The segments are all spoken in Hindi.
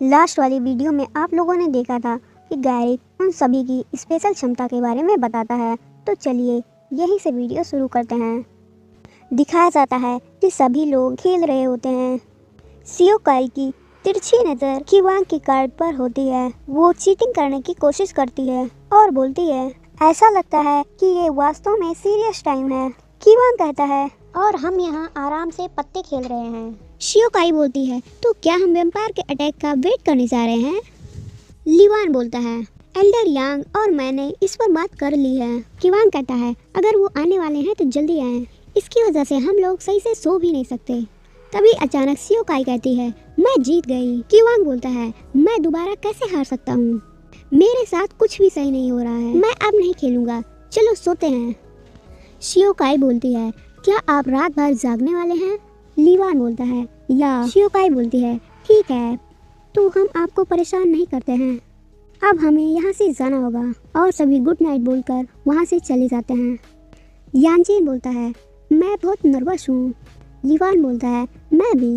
लास्ट वाली वीडियो में आप लोगों ने देखा था कि गैरिक उन सभी की स्पेशल क्षमता के बारे में बताता है। तो चलिए यहीं से वीडियो शुरू करते हैं। दिखाया जाता है कि सभी लोग खेल रहे होते हैं। सियोकाई की तिरछी नज़र किवांग की कार्ड पर होती है। वो चीटिंग करने की कोशिश करती है और बोलती है, ऐसा लगता है कि ये वास्तव में सीरियस टाइम है। किवांग कहता है, और हम यहाँ आराम से पत्ते खेल रहे हैं। शियोकाई बोलती है, तो क्या हम वैम्पायर के अटैक का वेट करने जा रहे हैं? लीवान बोलता है, एल्डर यांग और मैंने इस पर बात कर ली है। किवांग कहता है, अगर वो आने वाले हैं तो जल्दी आएं। इसकी वजह से हम लोग सही से सो भी नहीं सकते। तभी अचानक शियोकाई कहती है, मैं जीत गई। किवांग बोलता है, मैं दोबारा कैसे हार सकता हूँ? मेरे साथ कुछ भी सही नहीं हो रहा है। मैं अब नहीं खेलूंगा, चलो सोते हैं। शियोकाई बोलती है, क्या आप रात भर जागने वाले हैं? लीवान बोलता है, या। शियोकाई बोलती है, ठीक है, तो हम आपको परेशान नहीं करते हैं। अब हमें यहाँ से जाना होगा। और सभी गुड नाइट बोलकर वहाँ से चले जाते हैं। यानचेन बोलता है, मैं बहुत नर्वस हूँ। लीवान बोलता है, मैं भी।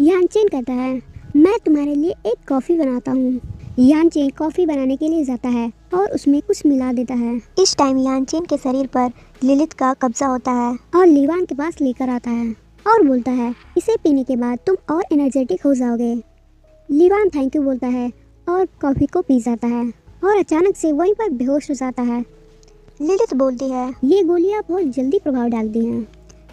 यानचेन कहता है, मैं तुम्हारे लिए एक कॉफ़ी बनाता हूँ। यानचेन कॉफ़ी बनाने के लिए जाता है और उसमें कुछ मिला देता है। इस टाइम यानचेन के शरीर पर लिलिथ का कब्जा होता है और लीवान के पास लेकर आता है और बोलता है, इसे पीने के बाद तुम और एनर्जेटिक हो जाओगे। लीवान थैंक यू बोलता है और कॉफ़ी को पी जाता है और अचानक से वहीं पर बेहोश हो जाता है। लिलिथ बोलती है, ये गोलियां बहुत जल्दी प्रभाव डालती हैं।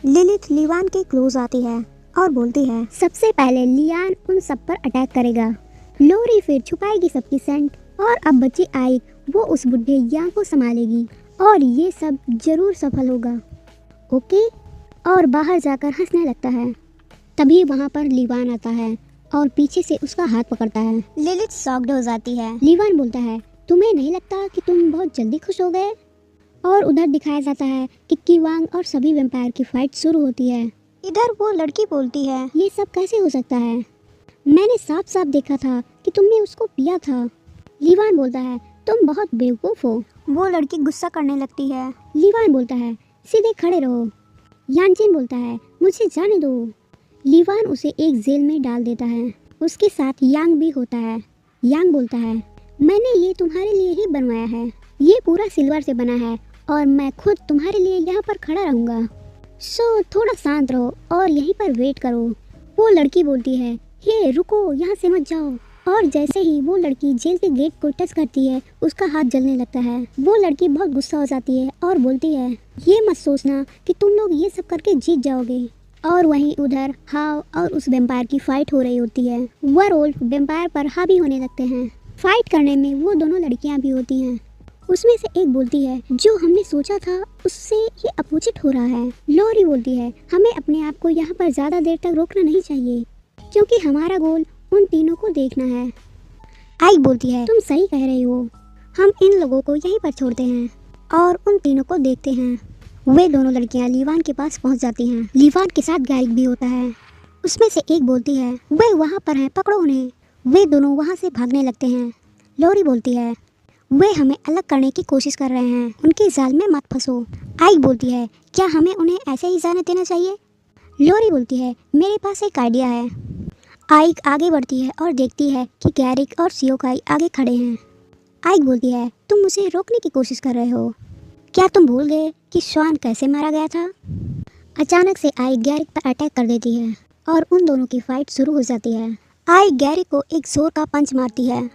लिलिथ लीवान के क्लोज आती है और बोलती है, सबसे पहले लियान उन सब पर अटैक करेगा। लोरी फिर छुपाएगी सबकी सेंट और अब बची आइक, वो उस बुढ़े यांग को संभालेगी और ये सब जरूर सफल होगा। ओके? और बाहर जाकर हंसने लगता है। तभी वहाँ पर लीवान आता है और पीछे से उसका हाथ पकड़ता है। लिलिथ शॉक्ड हो जाती है। लीवान बोलता है, तुम्हें नहीं लगता कि तुम बहुत जल्दी खुश हो गए? और उधर दिखाया जाता है कि किवांग और सभी वैम्पायर की फाइट शुरू होती है। इधर वो लड़की बोलती है, ये सब कैसे हो सकता है? मैंने साफ साफ देखा था कि तुमने उसको पिया था। लीवान बोलता है, तुम बहुत बेवकूफ़ हो। वो लड़की गुस्सा करने लगती है। लीवान बोलता है, सीधे खड़े रहो। यानचेन बोलता है, मुझे जाने दो। लीवान उसे एक जेल में डाल देता है। उसके साथ यांग भी होता है। यांग बोलता है, मैंने ये तुम्हारे लिए ही बनवाया है। ये पूरा सिल्वर से बना है और मैं खुद तुम्हारे लिए यहाँ पर खड़ा रहूँगा। सो थोड़ा शांत रहो और यहीं पर वेट करो। वो लड़की बोलती है, हे रुको, यहाँ से मत जाओ। और जैसे ही वो लड़की जेल के गेट को टच करती है, उसका हाथ जलने लगता है। वो लड़की बहुत गुस्सा हो जाती है और बोलती है, ये मत सोचना कि तुम लोग ये सब करके जीत जाओगे। और वहीं उधर हाव और उस वैम्पायर की फाइट हो रही होती है। वेयरवुल्फ वैम्पायर पर हावी होने लगते हैं। फाइट करने में वो दोनों लड़कियां भी होती हैं। उसमें से एक बोलती है, जो हमने सोचा था उससे ये अपोजिट हो रहा है। लोरी बोलती है, हमें अपने आप को यहाँ पर ज़्यादा देर तक रोकना नहीं चाहिए क्योंकि हमारा गोल उन तीनों को देखना है। आइक बोलती है, तुम सही कह रही हो, हम इन लोगों को यहीं पर छोड़ते हैं और उन तीनों को देखते हैं। वे दोनों लड़कियां लीवान के पास पहुंच जाती हैं। लीवान के साथ गैरिक भी होता है। उसमें से एक बोलती है, वे वहां पर हैं, पकड़ो उन्हें। वे दोनों वहां से भागने लगते हैं। लोरी बोलती है, वे हमें अलग करने की कोशिश कर रहे हैं, उनके जाल में मत फंसो। आइक बोलती है, क्या हमें उन्हें ऐसे ही जाने देना चाहिए? लोरी बोलती है, मेरे पास एक आइडिया है। आइक आगे बढ़ती है और देखती है कि गैरिक और सियोकाई आगे खड़े हैं। आइक बोलती है, तुम मुझे रोकने की कोशिश कर रहे हो। क्या तुम भूल गए कि श्वान कैसे मारा गया था? अचानक से आइक गैरिक पर अटैक कर देती है और उन दोनों की फाइट शुरू हो जाती है। आइक गैरिक को एक जोर का पंच मारती है।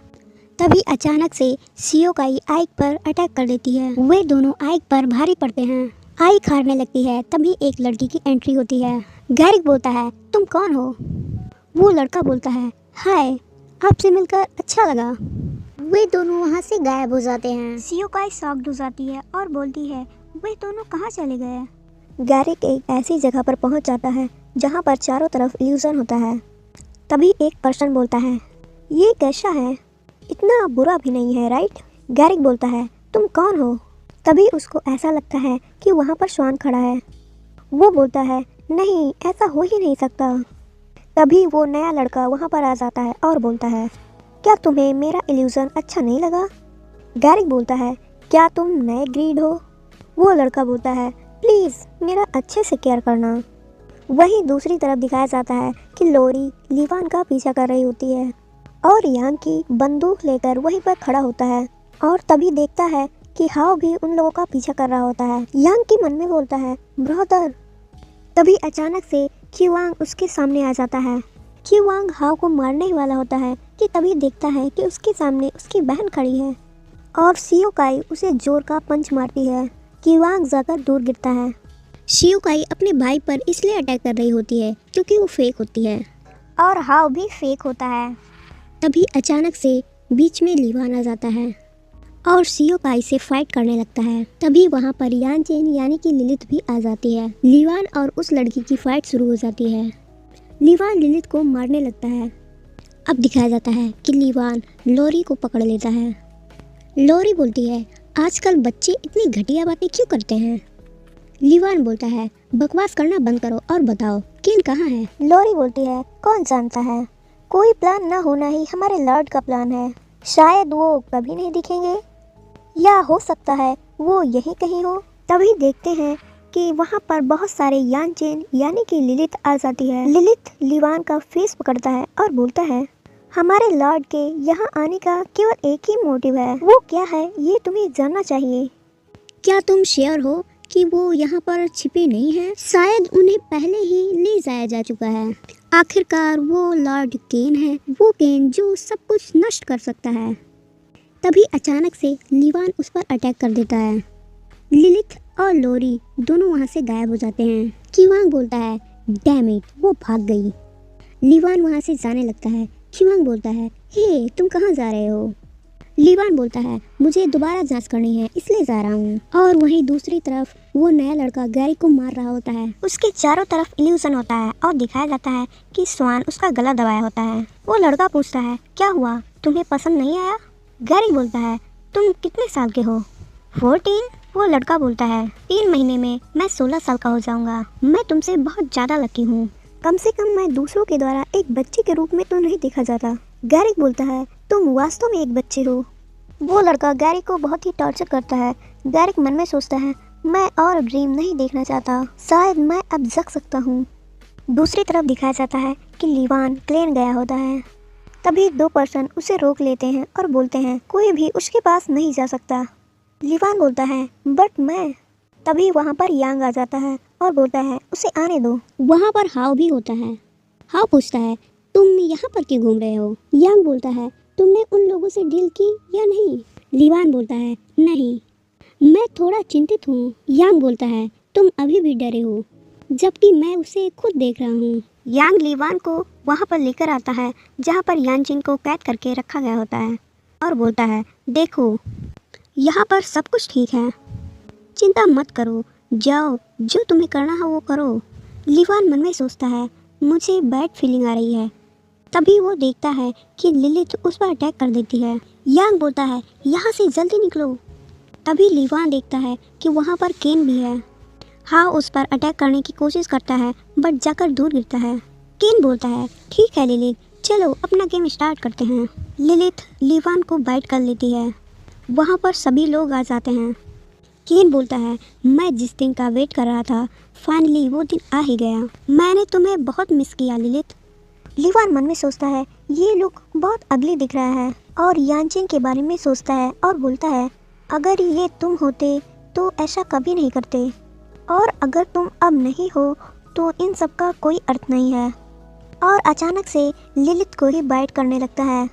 तभी अचानक से सियोकाई आइक पर अटैक कर देती है। वे दोनों आइक पर भारी पड़ते हैं। आइक हारने लगती है। तभी एक लड़की की एंट्री होती है। गैरिक बोलता है, तुम कौन हो? वो लड़का बोलता है, हाय, आपसे मिलकर अच्छा लगा। वे दोनों वहाँ से गायब हो जाते हैं। सियोकाई शॉक्ड हो जाती है और बोलती है, वे दोनों कहाँ चले गए? गैरिक एक ऐसी जगह पर पहुँच जाता है जहाँ पर चारों तरफ इल्यूजन होता है। तभी एक पर्सन बोलता है, ये कैसा है? इतना बुरा भी नहीं है, राइट? गैरिक बोलता है, तुम कौन हो? तभी उसको ऐसा लगता है कि वहाँ पर श्वान खड़ा है। वो बोलता है, नहीं, ऐसा हो ही नहीं सकता। तभी वो नया लड़का वहाँ पर आ जाता है और बोलता है, क्या तुम्हें मेरा इल्यूजन अच्छा नहीं लगा? गैरिक बोलता है, क्या तुम नए ग्रीड हो? वो लड़का बोलता है, प्लीज़ मेरा अच्छे से केयर करना। वहीं दूसरी तरफ दिखाया जाता है कि लोरी लीवान का पीछा कर रही होती है और यांग की बंदूक लेकर वहीं पर खड़ा होता है और तभी देखता है कि हाओ भी उन लोगों का पीछा कर रहा होता है। यांग के मन में बोलता है ब्रदर। तभी अचानक से क्यूवांग उसके सामने आ जाता है। क्यूवांग हाओ को मारने ही वाला होता है कि तभी देखता है कि उसके सामने उसकी बहन खड़ी है और शियोकाई उसे जोर का पंच मारती है। क्यूवांग जाकर दूर गिरता है। शियोकाई अपने भाई पर इसलिए अटैक कर रही होती है क्योंकि वो फेक होती है और हाओ भी फेक होता है। तभी अचानक से बीच में लीवान आ जाता है और शियोकाई से फाइट करने लगता है। तभी वहाँ पर यानचेन यानी कि लिलिथ भी आ जाती है। लीवान और उस लड़की की फाइट शुरू हो जाती है। लीवान लिलिथ को मारने लगता है। अब दिखाया जाता है कि लीवान लोरी को पकड़ लेता है। लोरी बोलती है आजकल बच्चे इतनी घटिया बातें क्यों करते हैं। लीवान बोलता है बकवास करना बंद करो और बताओ केन कहाँ है। लोरी बोलती है कौन जानता है, कोई प्लान ना होना ही हमारे लॉर्ड का प्लान है। शायद वो कभी नहीं दिखेंगे या हो सकता है वो यहीं कहीं हो। तभी देखते हैं कि वहाँ पर बहुत सारे यानचेन यानी कि लिलिथ आ जाती है। लिलिथ लीवान का फेस पकड़ता है और बोलता है हमारे लॉर्ड के यहाँ आने का केवल एक ही मोटिव है, वो क्या है ये तुम्हें जानना चाहिए। क्या तुम श्योर हो कि वो यहाँ पर छिपे नहीं हैं? शायद उन्हें पहले ही ले जाया जा चुका है। आखिरकार वो लॉर्ड केन है, वो केन जो सब कुछ नष्ट कर सकता है। तभी अचानक से लीवान उस पर अटैक कर देता है। लिलिथ और लोरी दोनों वहाँ से गायब हो जाते हैं। क्यूवांग बोलता है डैम इट, वो भाग गई। लीवान वहाँ से जाने लगता है। क्यूवांग बोलता है हे तुम कहाँ जा रहे हो। लीवान बोलता है मुझे दोबारा जांच करनी है इसलिए जा रहा हूँ। और वहीं दूसरी तरफ वो नया लड़का गैरी को मार रहा होता है। उसके चारों तरफ इल्यूजन होता है और दिखाया जाता है कि स्वान उसका गला दबाया होता है। वो लड़का पूछता है क्या हुआ, तुम्हें पसंद नहीं आया। गैरी बोलता है तुम कितने साल के हो। 14। वो लड़का बोलता है 3 महीने में मैं 16 साल का हो जाऊंगा। मैं तुमसे बहुत ज़्यादा लकी हूँ, कम से कम मैं दूसरों के द्वारा एक बच्चे के रूप में तो नहीं देखा जाता। गैरी बोलता है तुम वास्तव में एक बच्चे हो। वो लड़का गैरी को बहुत ही टॉर्चर करता है। गैरी मन में सोचता है मैं और ड्रीम नहीं देखना चाहता, शायद मैं अब जग सकता हूँ। दूसरी तरफ दिखाया जाता है कि लीवान क्लेन गया होता है। तभी 2 पर्सन उसे रोक लेते हैं और बोलते हैं कोई भी उसके पास नहीं जा सकता। लीवान बोलता है बट मैं। तभी वहाँ पर यांग आ जाता है और बोलता है उसे आने दो। वहाँ पर हाओ भी होता है। हाओ पूछता है तुम यहाँ पर क्यों घूम रहे हो। यांग बोलता है तुमने उन लोगों से डील की या नहीं। लीवान बोलता है नहीं, मैं थोड़ा चिंतित हूँ। यांग बोलता है तुम अभी भी डरे हो, जबकि मैं उसे खुद देख रहा हूँ। यांग लीवान को वहाँ पर लेकर आता है जहाँ पर यानचिन को कैद करके रखा गया होता है और बोलता है देखो यहाँ पर सब कुछ ठीक है, चिंता मत करो, जाओ जो तुम्हें करना है वो करो। लीवान मन में सोचता है मुझे बैड फीलिंग आ रही है। तभी वो देखता है कि लिलिथ उस पर अटैक कर देती है। यांग बोलता है यहाँ से जल्दी निकलो। तभी लीवान देखता है कि वहाँ पर केन भी है। हाँ उस पर अटैक करने की कोशिश करता है बट जाकर दूर गिरता है। केन बोलता है ठीक है लिलिथ, चलो अपना गेम स्टार्ट करते हैं। लिलिथ लीवान को बाइट कर लेती है। वहाँ पर सभी लोग आ जाते हैं। केन बोलता है मैं जिस दिन का वेट कर रहा था फाइनली वो दिन आ ही गया। मैंने तुम्हें बहुत मिस किया लिलिथ। लीवान मन में सोचता है ये लुक बहुत अगली दिख रहा है और यानचिन के बारे में सोचता है और बोलता है अगर ये तुम होते तो ऐसा कभी नहीं करते, और अगर तुम अब नहीं हो तो इन सब का कोई अर्थ नहीं है। और अचानक से लिलिथ को ही बाइट करने लगता है।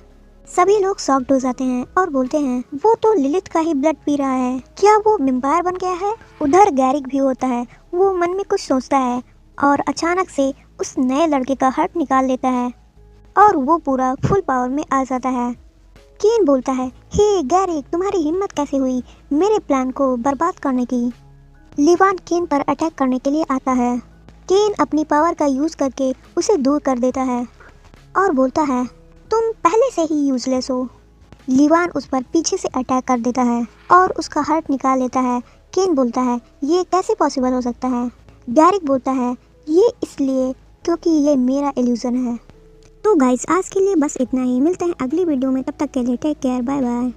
सभी लोग शॉक्ड हो जाते हैं और बोलते हैं वो तो लिलिथ का ही ब्लड पी रहा है, क्या वो वेम्पायर बन गया है। उधर गैरिक भी होता है, वो मन में कुछ सोचता है और अचानक से उस नए लड़के का हार्ट निकाल लेता है और वो पूरा फुल पावर में आ जाता है। केन बोलता है हे गैरिक तुम्हारी हिम्मत कैसे हुई मेरे प्लान को बर्बाद करने की। लीवान केन पर अटैक करने के लिए आता है। केन अपनी पावर का यूज़ करके उसे दूर कर देता है और बोलता है तुम पहले से ही यूजलेस हो। लीवान उस पर पीछे से अटैक कर देता है और उसका हार्ट निकाल लेता है। केन बोलता है ये कैसे पॉसिबल हो सकता है। गैरिक बोलता है ये इसलिए क्योंकि ये मेरा इल्यूजन है। तो गाइस आज के लिए बस इतना ही, मिलते हैं अगली वीडियो में, तब तक के लिए टेक केयर, बाय बाय।